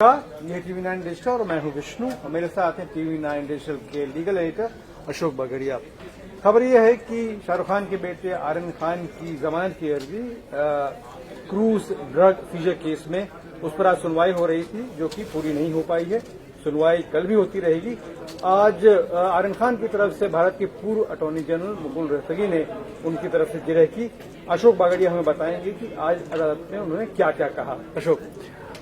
ये TV9 digital और मैं हूं विष्णु और मेरे साथ हैं TV9 डिजिटल के लीगल एडिटर अशोक बगड़िया। खबर यह है कि शाहरुख खान के बेटे आर्यन खान की जमानत की अर्जी क्रूज ड्रग सीजर केस में उस पर आज सुनवाई हो रही थी, जो कि पूरी नहीं हो पाई है। सुनवाई कल भी होती रहेगी। आज आर्यन खान की तरफ से भारत के पूर्व अटॉर्नी जनरल मुकुल रोहतगी ने उनकी तरफ से जिरह की। अशोक बागड़िया हमें बताएंगे कि आज अदालत में उन्होंने क्या क्या कहा। अशोक,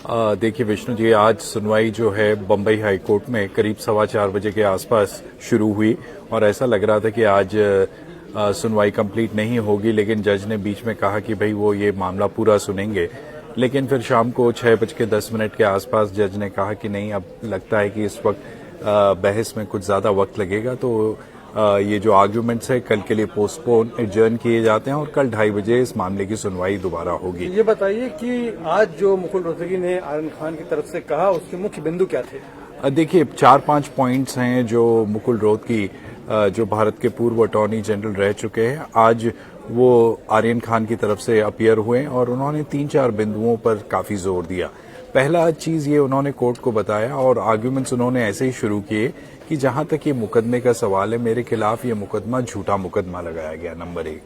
देखिए विष्णु जी, आज सुनवाई जो है बम्बई हाई कोर्ट में करीब 4:15 बजे के आसपास शुरू हुई और ऐसा लग रहा था कि आज सुनवाई कंप्लीट नहीं होगी, लेकिन जज ने बीच में कहा कि भाई वो ये मामला पूरा सुनेंगे। लेकिन फिर शाम को 6:10 के आसपास जज ने कहा कि नहीं, अब लगता है कि इस वक्त बहस में कुछ ज्यादा वक्त लगेगा, तो ये जो आर्ग्यूमेंट्स है कल के लिए पोस्टपोन एडजर्न किए जाते हैं और कल 2:30 बजे इस मामले की सुनवाई दोबारा होगी। ये बताइए कि आज जो मुकुल रोहतगी ने आर्यन खान की तरफ से कहा, उसके मुख्य बिंदु क्या थे? देखिए 4-5 पॉइंट्स हैं जो मुकुल रोहतगी जो भारत के पूर्व अटॉर्नी जनरल रह चुके हैं, आज वो आर्यन खान की तरफ से अपीयर हुए और उन्होंने 3-4 बिंदुओं पर काफी जोर दिया। पहला चीज ये उन्होंने कोर्ट को बताया और आर्ग्यूमेंट्स उन्होंने ऐसे ही शुरू किए कि जहां तक ये मुकदमे का सवाल है, मेरे खिलाफ ये मुकदमा झूठा मुकदमा लगाया गया, नंबर 1।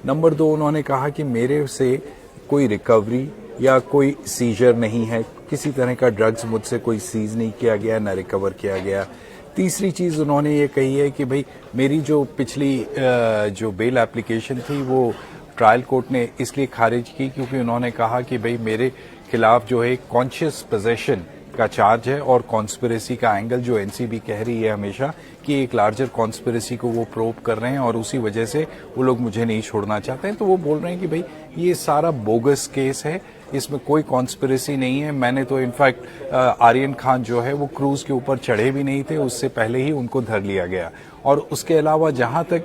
नंबर 2, उन्होंने कहा कि मेरे से कोई रिकवरी या कोई सीजर नहीं है, किसी तरह का ड्रग्स मुझसे कोई सीज नहीं किया गया, न रिकवर किया गया। तीसरी चीज उन्होंने ये कही है कि भाई मेरी जो पिछली जो बेल एप्लीकेशन थी वो ट्रायल कोर्ट ने इसलिए खारिज की क्योंकि उन्होंने कहा कि भाई मेरे खिलाफ जो है कॉन्शियस पोजेशन का चार्ज है और कॉन्स्पिरेसी का एंगल जो एनसीबी कह रही है हमेशा कि एक लार्जर कॉन्स्पिरेसी को वो प्रोब कर रहे हैं और उसी वजह से वो लोग मुझे नहीं छोड़ना चाहते हैं। तो वो बोल रहे हैं कि भाई ये सारा बोगस केस है, इसमें कोई कॉन्स्पिरेसी नहीं है। मैंने तो इनफैक्ट आर्यन खान जो है वो क्रूज के ऊपर चढ़े भी नहीं थे, उससे पहले ही उनको धर लिया गया। और उसके अलावा जहां तक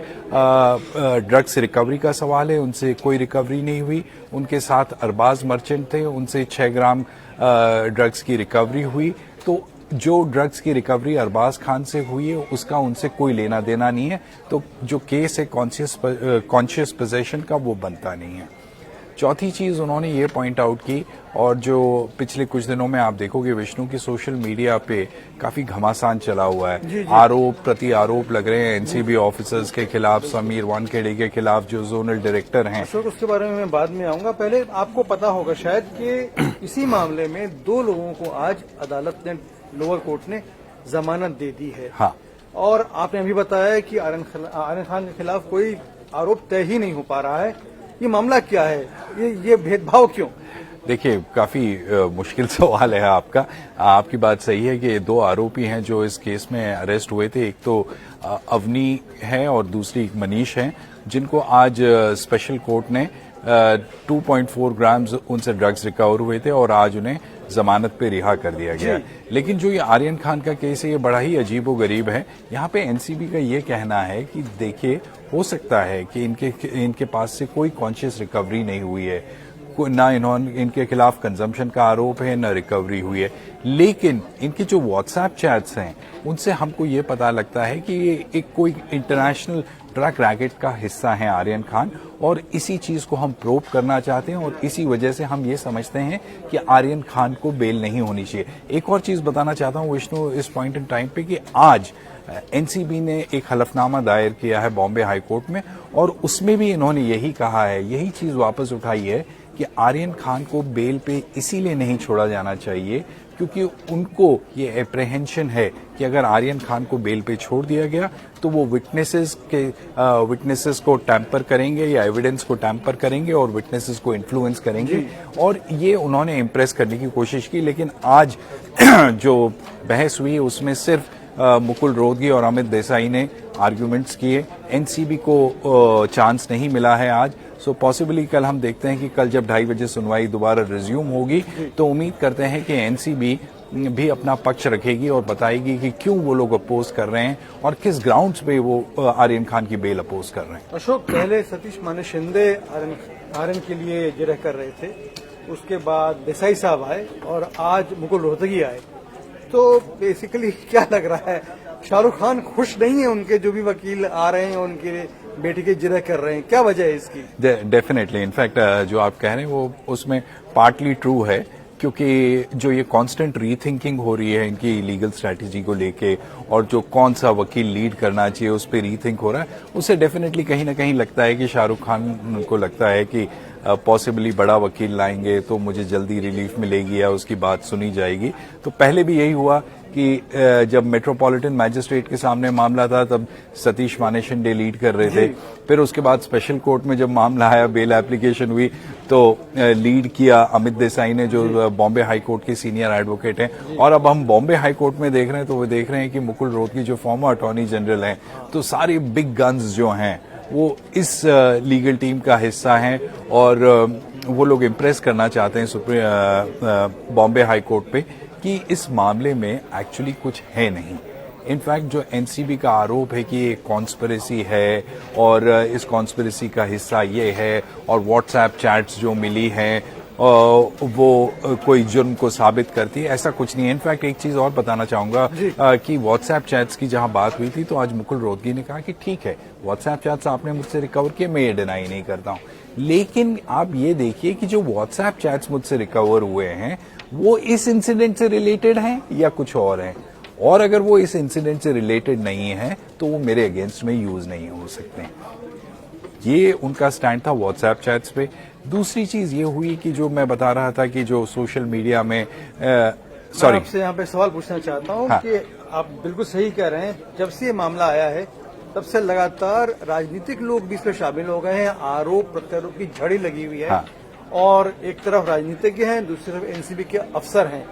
ड्रग्स रिकवरी का सवाल है, उनसे कोई रिकवरी नहीं हुई। उनके साथ अरबाज मर्चेंट थे, उनसे 6 ग्राम ड्रग्स की रिकवरी हुई। तो जो ड्रग्स की रिकवरी अरबाज खान से हुई है उसका उनसे कोई लेना देना नहीं है। तो जो केस है कॉन्शियस पोजेशन का, वो बनता नहीं है। चौथी चीज उन्होंने ये पॉइंट आउट की, और जो पिछले कुछ दिनों में आप देखोगे विष्णु की सोशल मीडिया पे काफी घमासान चला हुआ है, आरोप प्रति आरोप लग रहे हैं एनसीबी ऑफिसर्स के खिलाफ, समीर वानखेड़े के खिलाफ जो जोनल डायरेक्टर हैं। अशोक, उसके बारे में मैं बाद में आऊंगा। पहले आपको पता होगा शायद कि इसी मामले में 2 लोगों को आज अदालत ने, लोअर कोर्ट ने जमानत दे दी है। हाँ, और आपने अभी बताया कि आर्यन खान के खिलाफ कोई आरोप तय ही नहीं हो पा रहा है। ये मामला क्या है? ये भेदभाव क्यों? देखिए काफी मुश्किल सवाल है आपका। आपकी बात सही है कि 2 आरोपी हैं जो इस केस में अरेस्ट हुए थे। एक तो अवनी है और दूसरी मनीष है, जिनको आज स्पेशल कोर्ट ने 2.4 ग्राम्स उनसे ड्रग्स रिकवर हुए थे और आज उन्हें जमानत पे रिहा कर दिया गया। लेकिन जो ये आर्यन खान का केस है, ये बड़ा ही अजीबोगरीब है। यहाँ पे एनसीबी का ये कहना है कि देखिए, हो सकता है कि इनके पास से कोई कॉन्शियस रिकवरी नहीं हुई है, ना इनके खिलाफ कंजम्पशन का आरोप है, न रिकवरी हुई है, लेकिन इनके जो व्हाट्सएप चैट्स हैं उनसे हमको ये पता लगता है कि ये एक कोई इंटरनेशनल ड्रग रैकेट का हिस्सा है आर्यन खान, और इसी चीज को हम प्रोब करना चाहते हैं और इसी वजह से हम ये समझते हैं कि आर्यन खान को बेल नहीं होनी चाहिए। एक और चीज बताना चाहता हूं विष्णु इस पॉइंट इन टाइम पे कि आज एनसीबी ने एक हलफनामा दायर किया है बॉम्बे हाई कोर्ट में, और उसमें भी इन्होंने यही कहा है, यही चीज वापस उठाई है कि आर्यन खान को बेल पे इसीलिए नहीं छोड़ा जाना चाहिए क्योंकि उनको ये एप्रहेंशन है कि अगर आर्यन खान को बेल पे छोड़ दिया गया तो वो विटनेसेस को टैंपर करेंगे या एविडेंस को टैंपर करेंगे और विटनेसेस को इन्फ्लुएंस करेंगे, और ये उन्होंने इम्प्रेस करने की कोशिश की। लेकिन आज जो बहस हुई उसमें सिर्फ मुकुल रोहतगी और अमित देसाई ने आर्ग्यूमेंट्स किए। एनसीबी को चांस नहीं मिला है आज। सो पॉसिबली कल हम देखते हैं कि कल जब 2:30 बजे सुनवाई दोबारा रिज्यूम होगी तो उम्मीद करते हैं कि एनसीबी भी अपना पक्ष रखेगी और बताएगी कि क्यों वो लोग अपोज कर रहे हैं और किस ग्राउंड्स पे वो आर्यन खान की बेल अपोज कर रहे हैं। अशोक, पहले सतीश माने शिंदे आर्यन के लिए जिरह कर रहे थे, उसके बाद देसाई साहब आए और आज मुकुल रोहतगी आए। तो बेसिकली क्या लग रहा है, शाहरुख खान खुश नहीं है उनके जो भी वकील आ रहे हैं उनके बेटी की जिरह कर रहे हैं, क्या वजह है इसकी? डेफिनेटली, इनफैक्ट जो आप कह रहे हैं वो उसमें पार्टली ट्रू है क्योंकि जो ये कांस्टेंट रीथिंकिंग हो रही है इनकी लीगल स्ट्रैटेजी को लेके और जो कौन सा वकील लीड करना चाहिए उस पर रीथिंक हो रहा है, उससे डेफिनेटली कहीं ना कहीं लगता है कि शाहरुख खान को लगता है कि पॉसिबली बड़ा वकील लाएंगे तो मुझे जल्दी रिलीफ मिलेगी या उसकी बात सुनी जाएगी। तो पहले भी यही हुआ कि जब मेट्रोपॉलिटन मैजिस्ट्रेट के सामने मामला था तब सतीश मानेशिंडे लीड कर रहे थे, फिर उसके बाद स्पेशल कोर्ट में जब मामला आया, बेल एप्लीकेशन हुई तो लीड किया अमित देसाई ने, जो बॉम्बे हाई कोर्ट के सीनियर एडवोकेट हैं। और अब हम बॉम्बे हाई कोर्ट में देख रहे हैं तो वो देख रहे हैं कि मुकुल रोहतगी जो फॉर्मर अटॉर्नी जनरल हैं, तो सारे बिग गन्स जो हैं वो इस लीगल टीम का हिस्सा हैं और वो लोग इम्प्रेस करना चाहते हैं बॉम्बे हाई कोर्ट पे कि इस मामले में एक्चुअली कुछ है नहीं। इनफैक्ट जो एनसीबी का आरोप है कि ये कॉन्स्पिरेसी है और इस कॉन्स्पिरेसी का हिस्सा ये है और व्हाट्सएप चैट्स जो मिली हैं वो कोई जुर्म को साबित करती है, ऐसा कुछ नहीं है। इनफैक्ट एक चीज और बताना चाहूंगा कि व्हाट्सएप चैट्स की जहां बात हुई थी तो आज मुकुल रोहतगी ने कहा कि ठीक है व्हाट्सएप चैट्स आपने मुझसे रिकवर किए, मैं ये डिनाई नहीं करता हूं, लेकिन आप ये देखिए कि जो व्हाट्सएप चैट्स मुझसे रिकवर हुए हैं वो इस इंसिडेंट से रिलेटेड हैं या कुछ और हैं, और अगर वो इस इंसिडेंट से रिलेटेड नहीं है तो वो मेरे अगेंस्ट में यूज नहीं हो सकते। ये उनका स्टैंड था व्हाट्सएप चैट्स पे। दूसरी चीज ये हुई कि जो मैं बता रहा था कि जो सोशल मीडिया में सॉरी, आपसे यहाँ पे सवाल पूछना चाहता हूँ कि आप बिल्कुल सही कह रहे हैं, जब से ये मामला आया है तब से लगातार राजनीतिक लोग भी इसमें शामिल हो गए हैं, आरोप प्रत्यारोप की झड़ी लगी हुई है। और एक तरफ राजनीतिज्ञ हैं, दूसरी तरफ एनसीबी के अफसर हैं,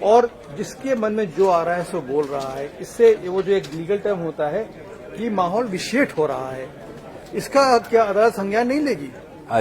और जिसके मन में जो आ रहा है सो बोल रहा है। इससे वो जो एक लीगल टर्म होता है कि माहौल विशेष हो रहा है, इसका क्या अदालत संज्ञान नहीं लेगी?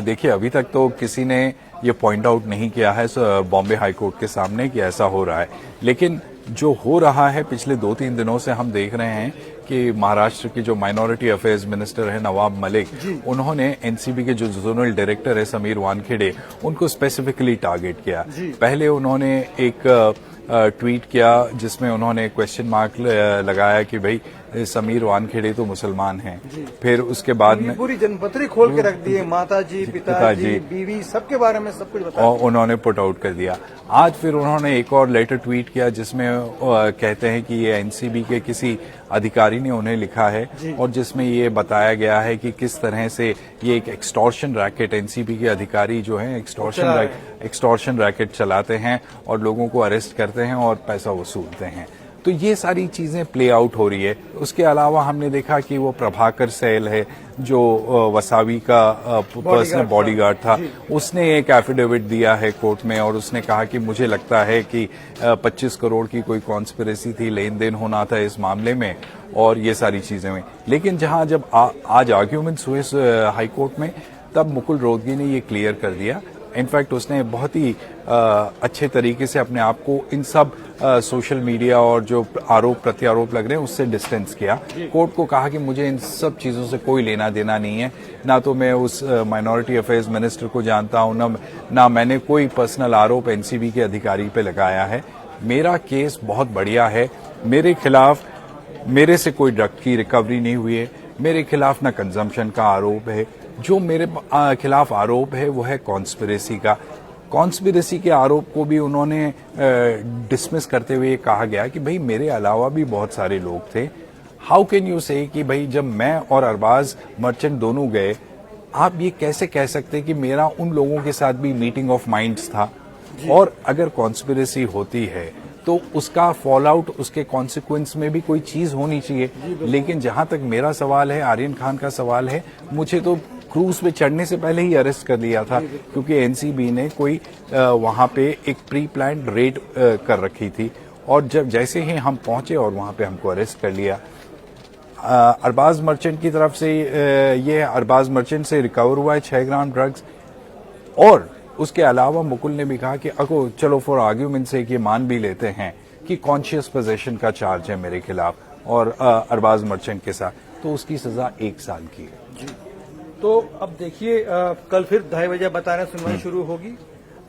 देखिए अभी तक तो किसी ने ये पॉइंट आउट नहीं किया है बॉम्बे हाई कोर्ट के सामने कि ऐसा हो रहा है, लेकिन जो हो रहा है पिछले 2-3 दिनों से हम देख रहे हैं कि महाराष्ट्र के जो माइनॉरिटी अफेयर्स मिनिस्टर है नवाब मलिक, उन्होंने एनसीबी के जो जोनल डायरेक्टर है समीर वानखेड़े, उनको स्पेसिफिकली टारगेट किया। पहले उन्होंने एक ट्वीट किया जिसमें उन्होंने क्वेश्चन मार्क लगाया कि भाई समीर वानखेड़े तो मुसलमान हैं। फिर उसके बाद में पूरी जनपत्री खोल के रख दी, माता जी, पिताजी, बीवी, सबके बारे में सब कुछ बताया और उन्होंने पुट आउट कर दिया। आज फिर उन्होंने एक और लेटर ट्वीट किया जिसमें कहते हैं कि ये एनसीबी के किसी अधिकारी ने उन्हें लिखा है और जिसमें ये बताया गया है कि किस तरह से ये एक एक्सटॉर्शन रैकेट, एनसीबी के अधिकारी जो हैं एक्सटॉर्शन रैकेट चलाते हैं और लोगों को अरेस्ट करते हैं और पैसा वसूलते हैं। तो ये सारी चीजें प्ले आउट हो रही है। उसके अलावा हमने देखा कि वो प्रभाकर सैल है जो वसावी का पर्सनल बॉडीगार्ड था, उसने एक एफिडेविट दिया है कोर्ट में और उसने कहा कि मुझे लगता है कि 25 करोड़ की कोई कॉन्स्पिरेसी थी, लेन देन होना था इस मामले में और ये सारी चीजें हुई। लेकिन जहां जब आज आर्ग्यूमेंट्स हुए हाई कोर्ट में तब मुकुल रोहतगी ने ये क्लियर कर दिया। इनफैक्ट उसने बहुत ही अच्छे तरीके से अपने आप को इन सब सोशल मीडिया और जो आरोप प्रत्यारोप लग रहे हैं उससे डिस्टेंस किया। कोर्ट को कहा कि मुझे इन सब चीजों से कोई लेना देना नहीं है, ना तो मैं उस माइनॉरिटी अफेयर्स मिनिस्टर को जानता हूं, ना मैंने कोई पर्सनल आरोप एनसीबी के अधिकारी पे लगाया है। मेरा केस बहुत बढ़िया है, मेरे खिलाफ मेरे से कोई ड्रग की रिकवरी नहीं हुई है, मेरे खिलाफ ना कंजम्पशन का आरोप है, जो मेरे खिलाफ आरोप है वो है कॉन्स्पिरेसी का। कॉन्स्पिरेसी के आरोप को भी उन्होंने डिसमिस करते हुए कहा गया कि भाई मेरे अलावा भी बहुत सारे लोग थे। हाउ कैन यू से कि भाई जब मैं और अरबाज मर्चेंट दोनों गए, आप ये कैसे कह सकते कि मेरा उन लोगों के साथ भी मीटिंग ऑफ माइंड्स था, और अगर कॉन्स्पिरेसी होती है तो उसका फॉल आउट, उसके कॉन्सिक्वेंस में भी कोई चीज होनी चाहिए। लेकिन जहां तक मेरा सवाल है, आर्यन खान का सवाल है, मुझे तो क्रूज पे चढ़ने से पहले ही अरेस्ट कर लिया था क्योंकि एनसीबी ने कोई वहां पे एक प्री प्लान्ड रेड कर रखी थी और जब जैसे ही हम पहुंचे और वहां पे हमको अरेस्ट कर लिया। अरबाज मर्चेंट की तरफ से ये अरबाज मर्चेंट से रिकवर हुआ है 6 ग्राम ड्रग्स, और उसके अलावा मुकुल ने भी कहा कि अको चलो फॉर आर्ग्यूमेंट से ये मान भी लेते हैं कि कॉन्शियस पोजेशन का चार्ज है मेरे खिलाफ और अरबाज मर्चेंट के साथ, तो उसकी सजा 1 साल की है। तो अब देखिए कल फिर 2:30 बजे बताना सुनवाई शुरू होगी।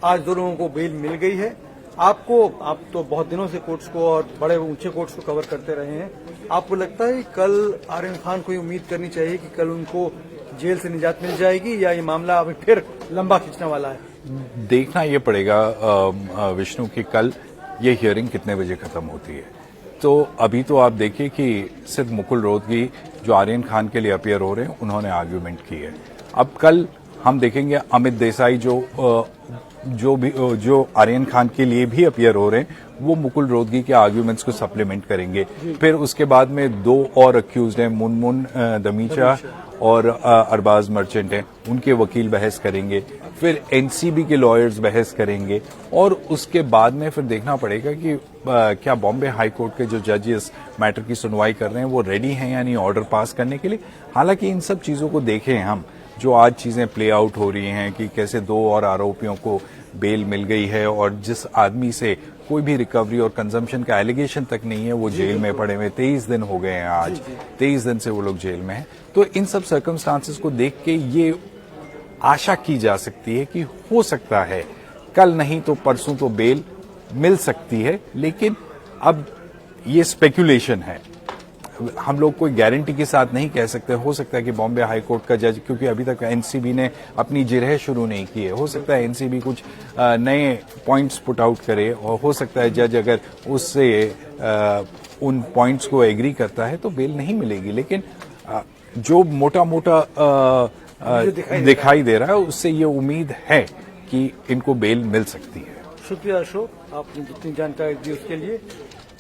आज दो लोगों को बेल मिल गई है। आप तो बहुत दिनों से कोर्ट्स को और बड़े ऊंचे कोर्ट्स को कवर करते रहे हैं, आपको लगता है कल आर्यन खान को उम्मीद करनी चाहिए कि कल उनको जेल से निजात मिल जाएगी या ये मामला अभी फिर लंबा खींचने वाला है? देखना ये पड़ेगा विष्णु कि कल ये हियरिंग कितने बजे खत्म होती है। तो अभी तो आप देखिए कि सिर्फ मुकुल रोहतगी जो आर्यन खान के लिए अपियर हो रहे हैं उन्होंने आर्ग्यूमेंट की है। अब कल हम देखेंगे अमित देसाई जो आर्यन खान के लिए भी अपियर हो रहे हैं वो मुकुल रोहतगी के आर्ग्यूमेंट्स को सप्लीमेंट करेंगे। फिर उसके बाद में दो और अक्यूज्ड हैं, मुनमुन दमीचा और अरबाज मर्चेंट हैं, उनके वकील बहस करेंगे। फिर एनसीबी के लॉयर्स बहस करेंगे और उसके बाद में फिर देखना पड़ेगा कि क्या बॉम्बे हाई कोर्ट के जो जज इस मैटर की सुनवाई कर रहे हैं वो रेडी हैं या नहीं ऑर्डर पास करने के लिए। हालांकि इन सब चीजों को देखें हम, जो आज चीजें प्ले आउट हो रही हैं कि कैसे दो और आरोपियों को बेल मिल गई है और जिस आदमी से कोई भी रिकवरी और कंजम्पशन का एलिगेशन तक नहीं है वो जेल में पड़े हुए 23 दिन हो गए हैं। आज 23 दिन से वो लोग जेल में हैं। तो इन सब सर्कमस्टांसेस को देख के ये आशा की जा सकती है कि हो सकता है कल नहीं तो परसों तो बेल मिल सकती है। लेकिन अब ये स्पेकुलेशन है, हम लोग कोई गारंटी के साथ नहीं कह सकते। हो सकता है कि बॉम्बे हाई कोर्ट का जज, क्योंकि अभी तक एनसीबी ने अपनी जिरह शुरू नहीं की है, हो सकता है एनसीबी कुछ नए पॉइंट्स पुट आउट करे और हो सकता है जज अगर उससे उन पॉइंट्स को एग्री करता है तो बेल नहीं मिलेगी। लेकिन जो मोटा मोटा दिखाई दे रहा है उससे ये उम्मीद है कि इनको बेल मिल सकती है। शुक्रिया अशोक, आपने जितनी जानकारी दी उसके लिए।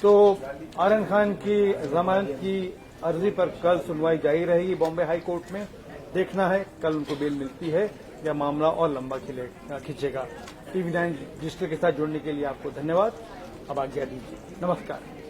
तो आर्यन खान की जमानत की अर्जी पर कल सुनवाई जारी रहेगी बॉम्बे हाई कोर्ट में। देखना है कल उनको बेल मिलती है या मामला और लंबा खींचेगा। TV9 डिजिटल के साथ जुड़ने के लिए आपको धन्यवाद। अब आज्ञा दीजिए, नमस्कार।